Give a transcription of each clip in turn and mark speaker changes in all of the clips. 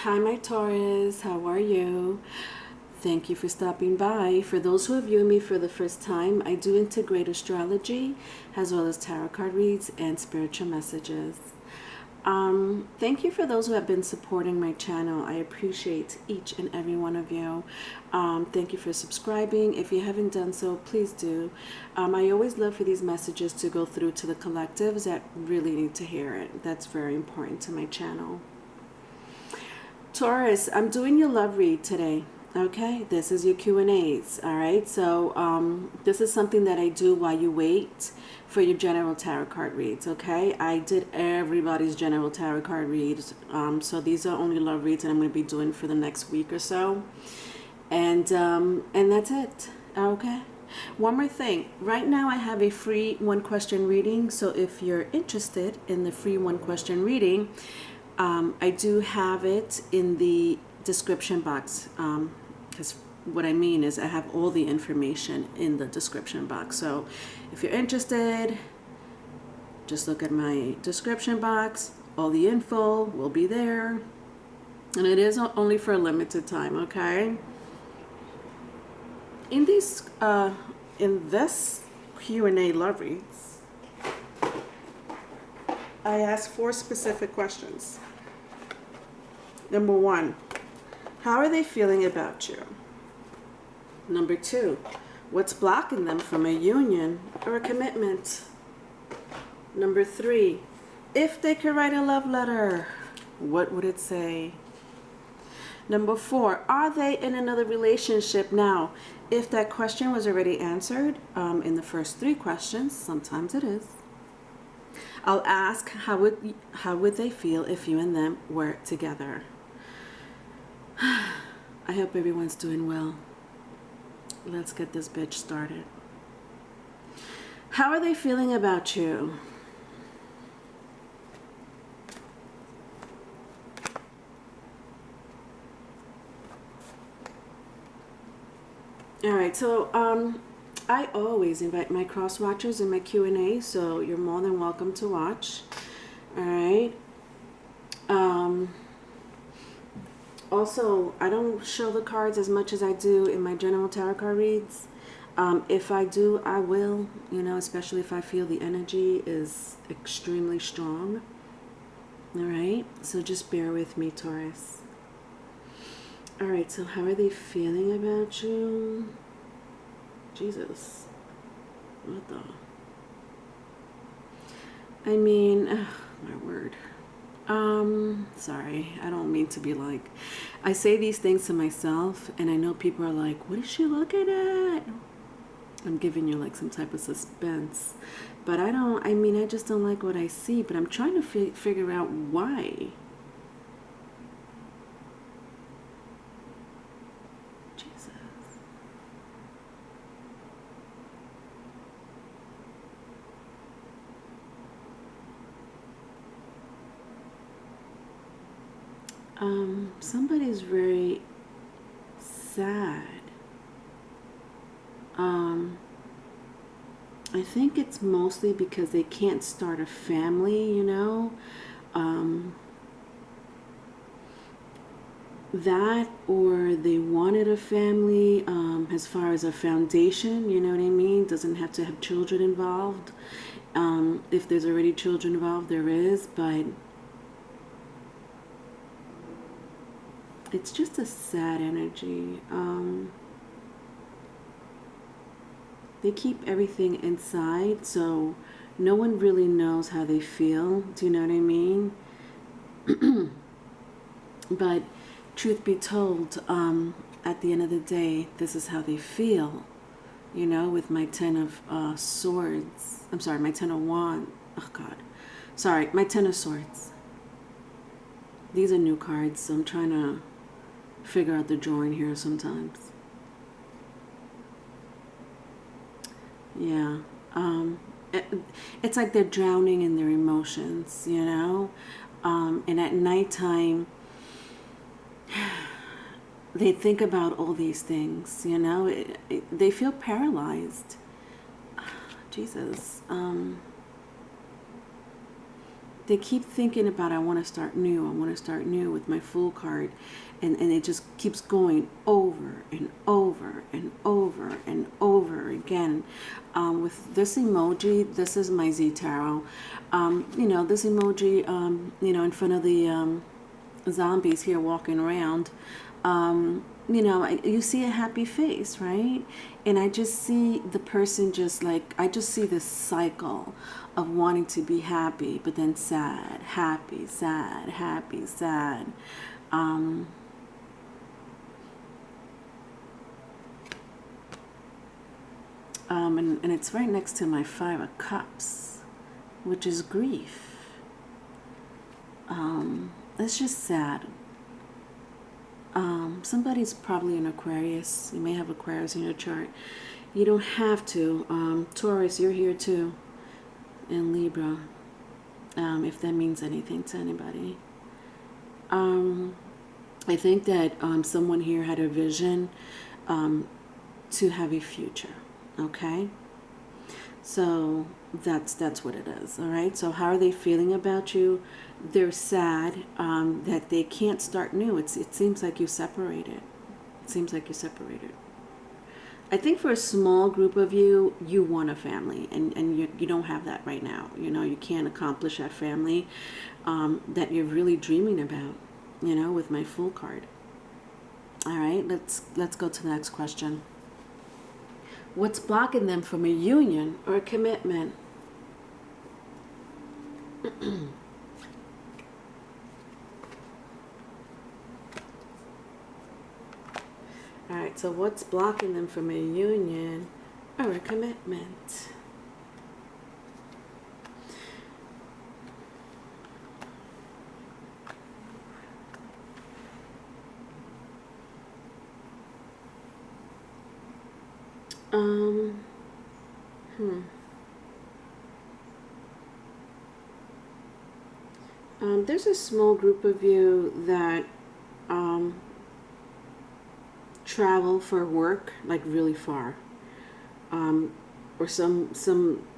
Speaker 1: Hi, my Taurus. How are you? Thank you for stopping by. For those who are viewing me for the first time, I do integrate astrology as well as tarot card reads and spiritual messages. Thank you for those who have been supporting my channel. I appreciate each and every one of you. Thank you for subscribing. If you haven't done so, please do. I always love for these messages to go through to the collectives that really need to hear it. That's very important to my channel. Taurus, I'm doing your love read today. Okay, this is your Q&As. All right, so this is something that I do while you wait for your general tarot card reads. Okay, I did everybody's general tarot card reads, so these are only love reads that I'm going to be doing for the next week or so, and that's it. Okay. One more thing. Right now I have a free one question reading, so if you're interested in the free one question reading, I do have it in the description box, because what I mean is I have all the information in the description box. So if you're interested, just look at my description box. All the info will be there, and it is only for a limited time. Okay. In these in this Q&A love reads, I ask 4 specific questions. Number 1, how are they feeling about you? Number 2, what's blocking them from a union or a commitment? Number 3, if they could write a love letter, what would it say? Number 4, are they in another relationship now? If that question was already answered in the first 3 questions, sometimes it is, I'll ask how would they feel if you and them were together. I hope everyone's doing well. Let's get this bitch started. How are they feeling about you? All right, so I always invite my cross watchers in my Q&A, so you're more than welcome to watch. All right. Also, I don't show the cards as much as I do in my general tarot card reads. If I do, I will, especially if I feel the energy is extremely strong. All right, so just bear with me, Taurus. All right, so how are they feeling about you? Jesus. What the? I mean, my word. Sorry, I don't mean to be like, I say these things to myself and I know people are like, what is she looking at? I'm giving you like some type of suspense, but I just don't like what I see, but I'm trying to figure out why. Jesus. Somebody's very sad. I think it's mostly because they can't start a family, that, or they wanted a family, as far as a foundation, you know what I mean? Doesn't have to have children involved. If there's already children involved, there is, but it's just a sad energy. They keep everything inside, so no one really knows how they feel. Do you know what I mean? But truth be told, at the end of the day, this is how they feel. With my 10 of swords. I'm sorry, my 10 of wands. Oh, God. Sorry, my 10 of swords. These are new cards, so I'm trying to figure out the drawing here sometimes. Yeah. It's like they're drowning in their emotions, and at nighttime they think about all these things, they feel paralyzed. Jesus. they keep thinking about, I want to start new. I want to start new with my Fool card. And it just keeps going over and over and over and over again. With this emoji, this is my Z Tarot. You know, this emoji, you know, in front of the zombies here walking around. You know, you see a happy face, right? And I just see the person just like, I just see this cycle of wanting to be happy, but then sad, happy, sad, happy, sad. And it's right next to my 5 of Cups, which is grief. It's just sad. Somebody's probably an Aquarius. You may have Aquarius in your chart. You don't have to. Taurus, you're here too. And Libra, if that means anything to anybody. I think that someone here had a vision to have a future. Okay? So that's what it is. All right? So how are they feeling about you? They're sad that they can't start new. It seems like you separated. It seems like you separated. I think for a small group of you, you want a family, and you don't have that right now. You know, you can't accomplish that family that you're really dreaming about, you know, with my Fool card. All right, let's go to the next question. What's blocking them from a union or a commitment? All right, so what's blocking them from a union or a commitment? There's a small group of you that travel for work, like really far, or some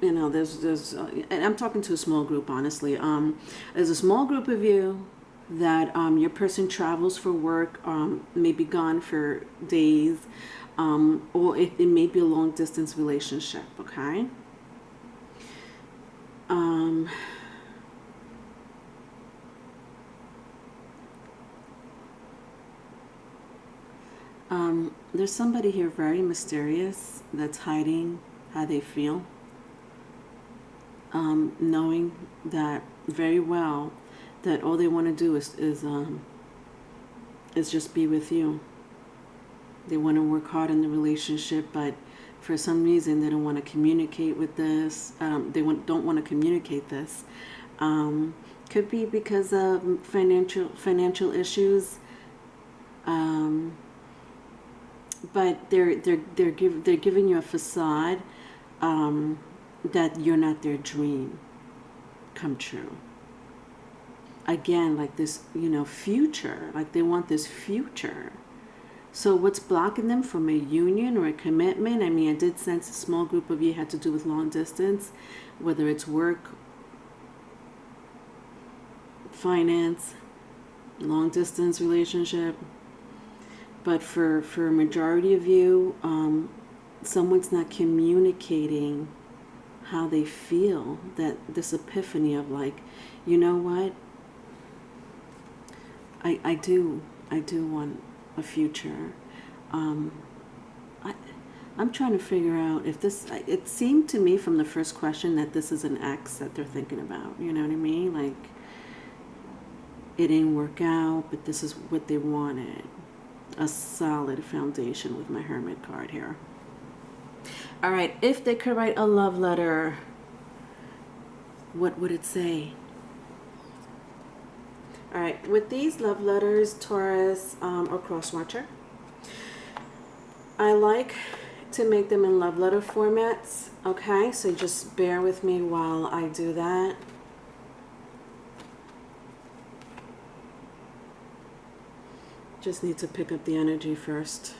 Speaker 1: you know, there's and I'm talking to a small group, honestly. There's a small group of you that your person travels for work, may be gone for days, or it may be a long distance relationship. Okay. There's somebody here very mysterious that's hiding how they feel, knowing that very well that all they want to do is just be with you. They want to work hard in the relationship, but for some reason they don't want to communicate with this. They don't want to communicate this. Could be because of financial issues. But they're giving you a facade that you're not their dream come true. Again, like this, you know, future, like they want this future. So what's blocking them from a union or a commitment? I mean, I did sense a small group of you had to do with long distance, whether it's work, finance, long distance relationship. But for a majority of you, someone's not communicating how they feel, that this epiphany of like, you know what? I do want a future. I'm trying to figure out if this, it seemed to me from the first question that this is an ex that they're thinking about, you know what I mean? Like, it didn't work out, but this is what they wanted. A solid foundation with my Hermit card here. All right, if they could write a love letter, what would it say? All right, with these love letters, Taurus or cross watcher, I like to make them in love letter formats. Okay, so just bear with me while I do that. Just need to pick up the energy first.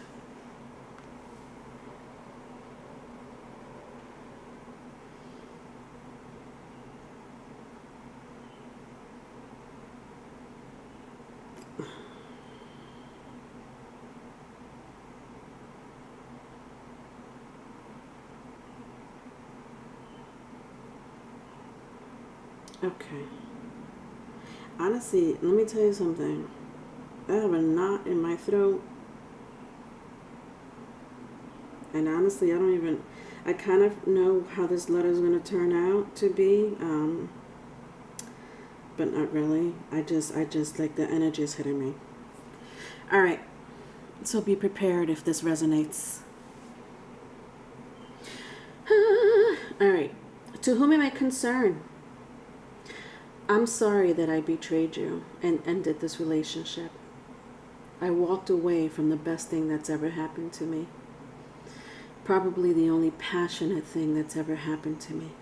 Speaker 1: Okay. Honestly, let me tell you something. I have a knot in my throat. And honestly, I kind of know how this letter is going to turn out to be. But not really. I just like the energy is hitting me. All right. So be prepared if this resonates. All right. To whom am I concerned? I'm sorry that I betrayed you and ended this relationship. I walked away from the best thing that's ever happened to me. Probably the only passionate thing that's ever happened to me.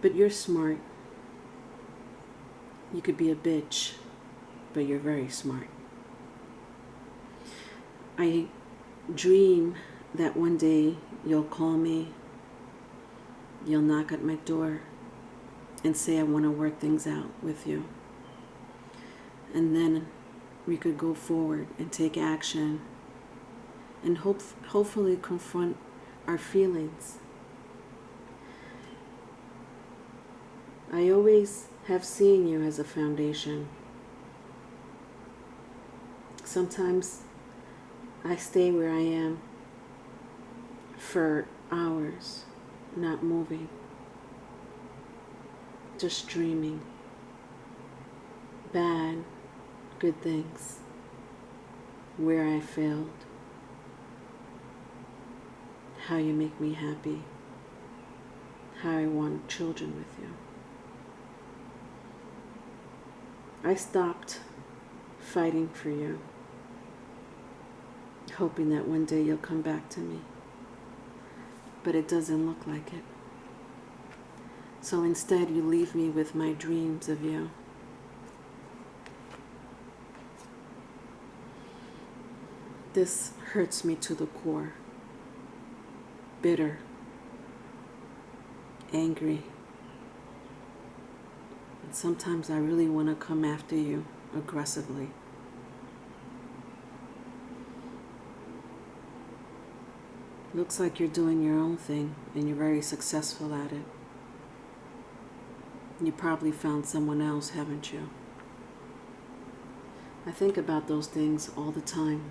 Speaker 1: But you're smart. You could be a bitch, but you're very smart. I dream that one day you'll call me, you'll knock at my door and say I want to work things out with you. And then we could go forward and take action and hopefully confront our feelings. I always have seen you as a foundation. Sometimes I stay where I am for hours, not moving, just dreaming. Bad, good things, where I failed, how you make me happy, how I want children with you. I stopped fighting for you, hoping that one day you'll come back to me. But it doesn't look like it. So instead, you leave me with my dreams of you. This hurts me to the core. Bitter, angry. And sometimes I really want to come after you aggressively. Looks like you're doing your own thing and you're very successful at it. You probably found someone else, haven't you? I think about those things all the time.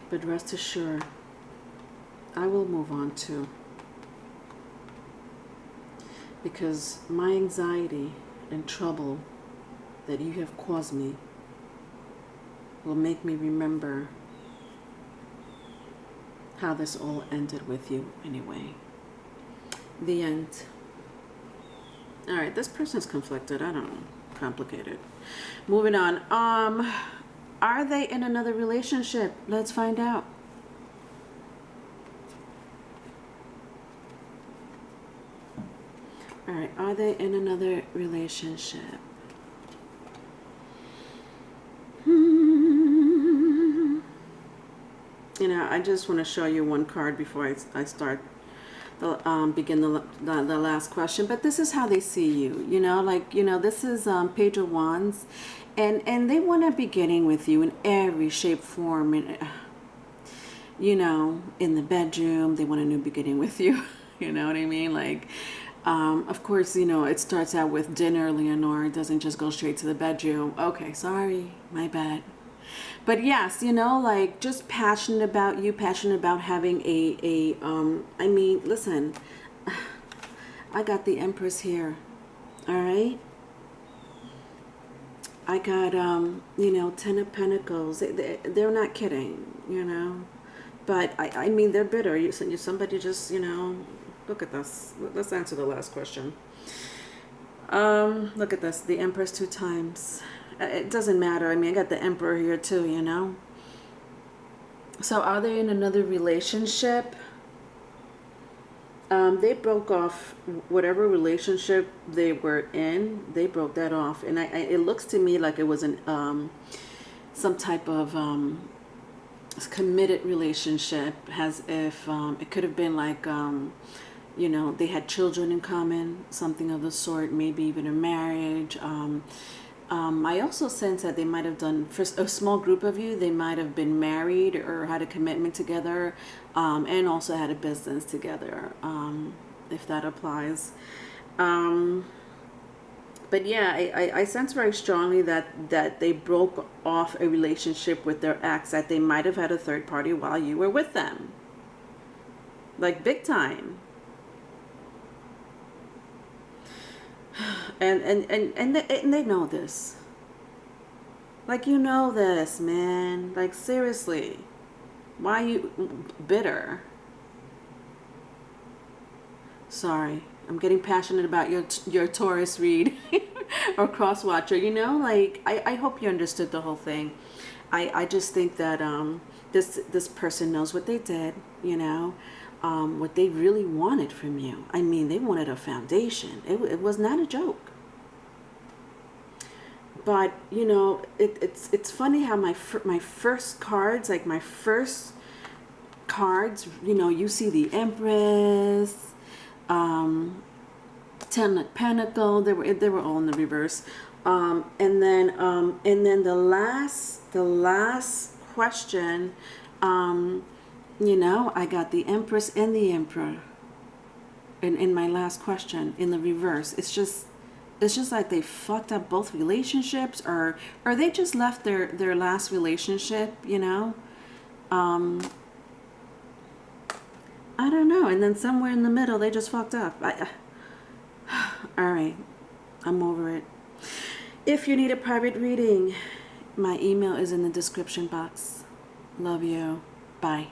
Speaker 1: But rest assured, I will move on too. Because my anxiety and trouble that you have caused me will make me remember how this all ended with you anyway. The end. All right, this person's conflicted. I don't know. Complicated. Moving on. Are they in another relationship? Let's find out. All right, are they in another relationship? You know, I just want to show you one card before I start begin the last question. But this is how they see you. You know, like, you know, this is Page of Wands, and they want a beginning with you in every shape, form, and you know, in the bedroom, they want a new beginning with you. You know what I mean? Like, of course, you know, it starts out with dinner, Leonore. It doesn't just go straight to the bedroom. Okay, sorry, my bad. But yes, you know, like, just passionate about you, passionate about having I mean, listen, I got the Empress here, all right? I got, you know, Ten of Pentacles. They're not kidding, you know? But, I mean, they're bitter. Somebody just, you know, look at this. Let's answer the last question. Look at this, the Empress 2 times. It doesn't matter. I mean, I got the Emperor here too, you know. So are they in another relationship? They broke off whatever relationship they were in. They broke that off, and it looks to me like it was some type of committed relationship, as if it could have been like you know, they had children in common, something of the sort, maybe even a marriage. I also sense that they might have done, for a small group of you, they might have been married or had a commitment together, and also had a business together, if that applies. But yeah, I sense very strongly that they broke off a relationship with their ex, that they might have had a third party while you were with them. Like big time. And they know this. Like, you know this, man. Like, seriously. Why are you bitter? Sorry. I'm getting passionate about your Taurus read or cross watcher. You know, like, I hope you understood the whole thing. I just think that this person knows what they did, you know, what they really wanted from you. I mean, they wanted a foundation. It was not a joke. But you know, it's funny how my first cards, like my first cards, you know, you see the Empress, Ten of Pentacle. They were all in the reverse, and then the last question, you know, I got the Empress and the Emperor in my last question in the reverse. It's just like they fucked up both relationships, or they just left their last relationship, you know. I don't know. And then somewhere in the middle, they just fucked up. All right. I'm over it. If you need a private reading, my email is in the description box. Love you. Bye.